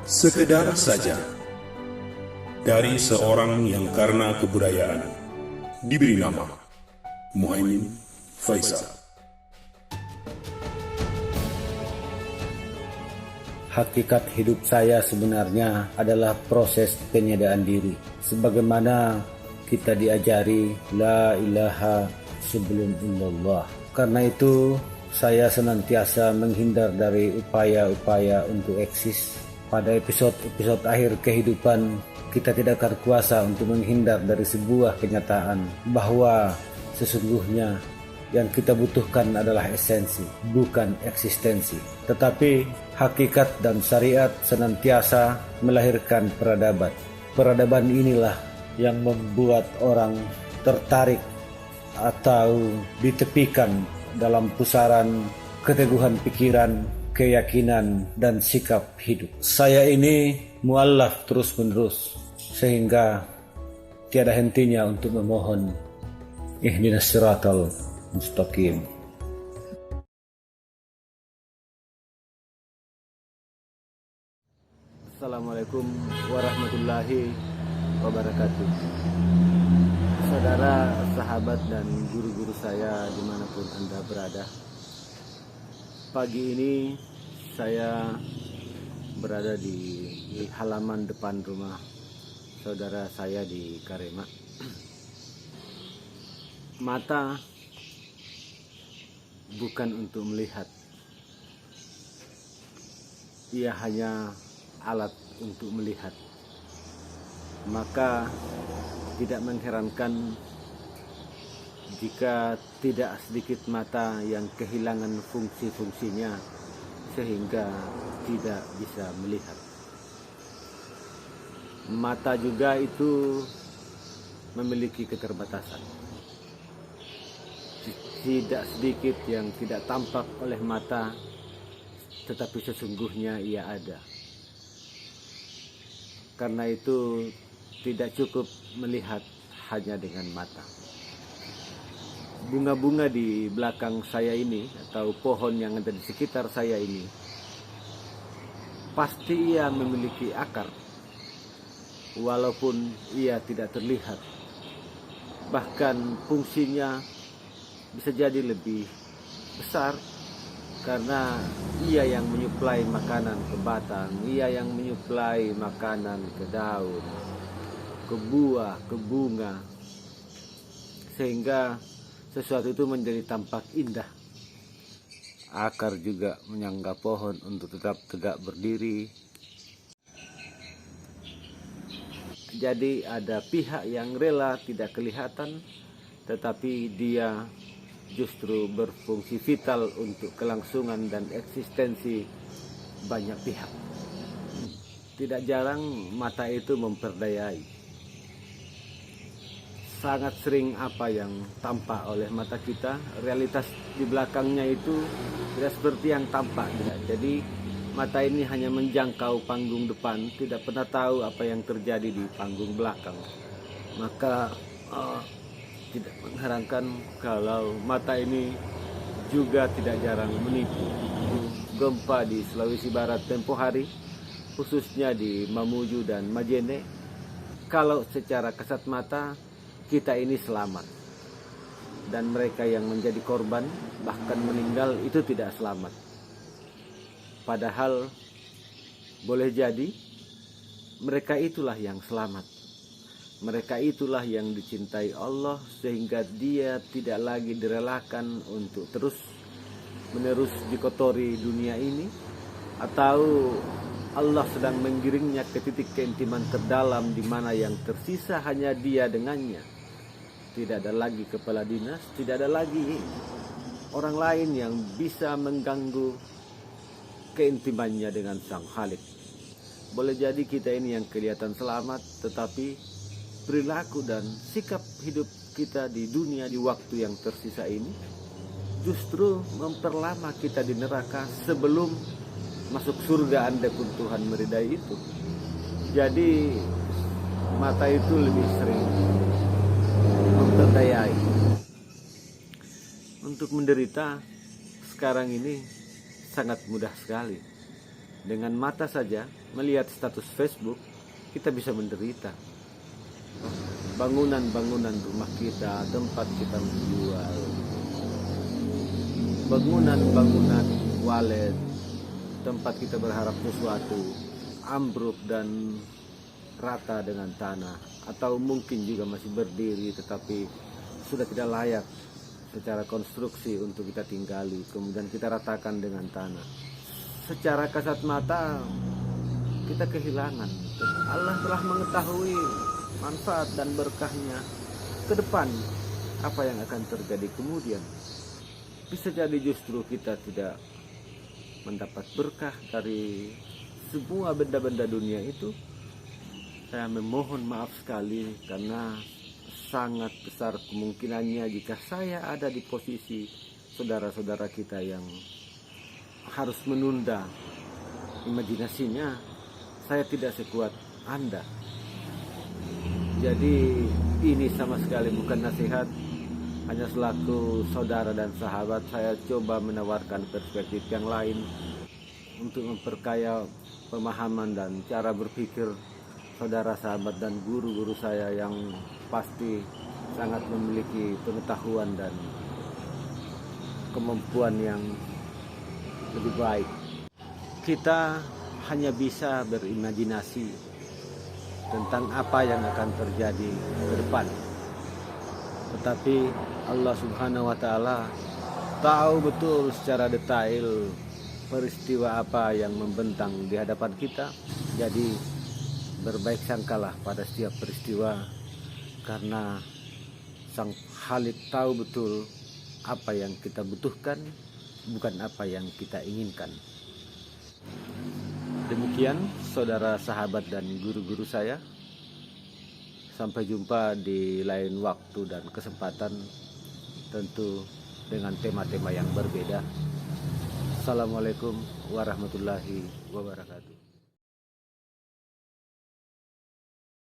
Sekedar saja dari seorang yang karena kebudayaan diberi nama Muhaimin Faisal. Hakikat hidup saya sebenarnya adalah proses penyadaan diri. Sebagaimana kita diajari la ilaha sebelum illallah. Karena itu saya senantiasa menghindar dari upaya-upaya untuk eksis. Pada episode akhir kehidupan, kita tidak akan kuasa untuk menghindar dari sebuah kenyataan bahwa sesungguhnya yang kita butuhkan adalah esensi, bukan eksistensi. Tetapi hakikat dan syariat senantiasa melahirkan peradaban. Peradaban inilah yang membuat orang tertarik atau ditepikan dalam pusaran keteguhan pikiran, keyakinan, dan sikap hidup. Saya ini muallaf terus-menerus, sehingga tiada hentinya untuk memohon ihdinas siratal mustaqim. Assalamualaikum warahmatullahi wabarakatuh. Saudara, sahabat, dan guru-guru saya dimanapun Anda berada, pagi ini saya berada di halaman depan rumah saudara saya di Karema. Mata bukan untuk melihat, ia hanya alat untuk melihat. Maka tidak mengherankan jika tidak sedikit mata yang kehilangan fungsi-fungsinya sehingga tidak bisa melihat. Mata juga itu memiliki keterbatasan. Tidak sedikit yang tidak tampak oleh mata, tetapi sesungguhnya ia ada. Karena itu tidak cukup melihat hanya dengan mata. Bunga-bunga di belakang saya ini, atau pohon yang ada di sekitar saya ini, pasti ia memiliki akar, walaupun ia tidak terlihat. Bahkan fungsinya bisa jadi lebih besar, karena ia yang menyuplai makanan ke batang, ia yang menyuplai makanan ke daun, ke buah, ke bunga, sehingga sesuatu itu menjadi tampak indah. Akar juga menyangga pohon untuk tetap tegak berdiri. Jadi ada pihak yang rela tidak kelihatan, tetapi dia justru berfungsi vital untuk kelangsungan dan eksistensi banyak pihak. Tidak jarang mata itu memperdayai. Sangat sering apa yang tampak oleh mata kita, realitas di belakangnya itu tidak seperti yang tampak. Jadi mata ini hanya menjangkau panggung depan, tidak pernah tahu apa yang terjadi di panggung belakang. Maka tidak mengherankan kalau mata ini juga tidak jarang menipu. Gempa di Sulawesi Barat tempo hari, khususnya di Mamuju dan Majene, kalau secara kasat mata kita ini selamat, dan mereka yang menjadi korban bahkan meninggal itu tidak selamat. Padahal boleh jadi mereka itulah yang selamat. Mereka itulah yang dicintai Allah, sehingga dia tidak lagi direlakan untuk terus-menerus dikotori dunia ini, atau Allah sedang menggiringnya ke titik keintiman terdalam di mana yang tersisa hanya dia dengannya. Tidak ada lagi kepala dinas, tidak ada lagi orang lain yang bisa mengganggu keintimannya dengan Sang Khalik. Boleh jadi kita ini yang kelihatan selamat, tetapi perilaku dan sikap hidup kita di dunia di waktu yang tersisa ini justru memperlama kita di neraka sebelum masuk surga andapun Tuhan meridai itu. Jadi mata itu lebih sering memperdayai. Untuk menderita sekarang ini sangat mudah sekali. Dengan mata saja melihat status Facebook, kita bisa menderita. Bangunan-bangunan rumah kita, tempat kita menjual, bangunan-bangunan walet, tempat kita berharap sesuatu, ambruk dan rata dengan tanah, atau mungkin juga masih berdiri tetapi sudah tidak layak secara konstruksi untuk kita tinggali, kemudian kita ratakan dengan tanah. Secara kasat mata kita kehilangan. Allah telah mengetahui manfaat dan berkahnya ke depan, apa yang akan terjadi kemudian. Bisa jadi justru kita tidak mendapat berkah dari semua benda-benda dunia itu. Saya memohon maaf sekali karena sangat besar kemungkinannya jika saya ada di posisi saudara-saudara kita yang harus menunda imajinasinya, saya tidak sekuat Anda. Jadi ini sama sekali bukan nasihat, hanya selaku saudara dan sahabat saya coba menawarkan perspektif yang lain untuk memperkaya pemahaman dan cara berpikir saudara, sahabat, dan guru-guru saya yang pasti sangat memiliki pengetahuan dan kemampuan yang lebih baik. Kita hanya bisa berimajinasi tentang apa yang akan terjadi ke depan. Tetapi Allah Subhanahu wa Ta'ala tahu betul secara detail peristiwa apa yang membentang di hadapan kita. Jadi berbaik sangkalah pada setiap peristiwa, karena Sang Khalik tahu betul apa yang kita butuhkan, bukan apa yang kita inginkan. Demikian saudara, sahabat, dan guru-guru saya. Sampai jumpa di lain waktu dan kesempatan, tentu dengan tema-tema yang berbeda. Assalamualaikum warahmatullahi wabarakatuh.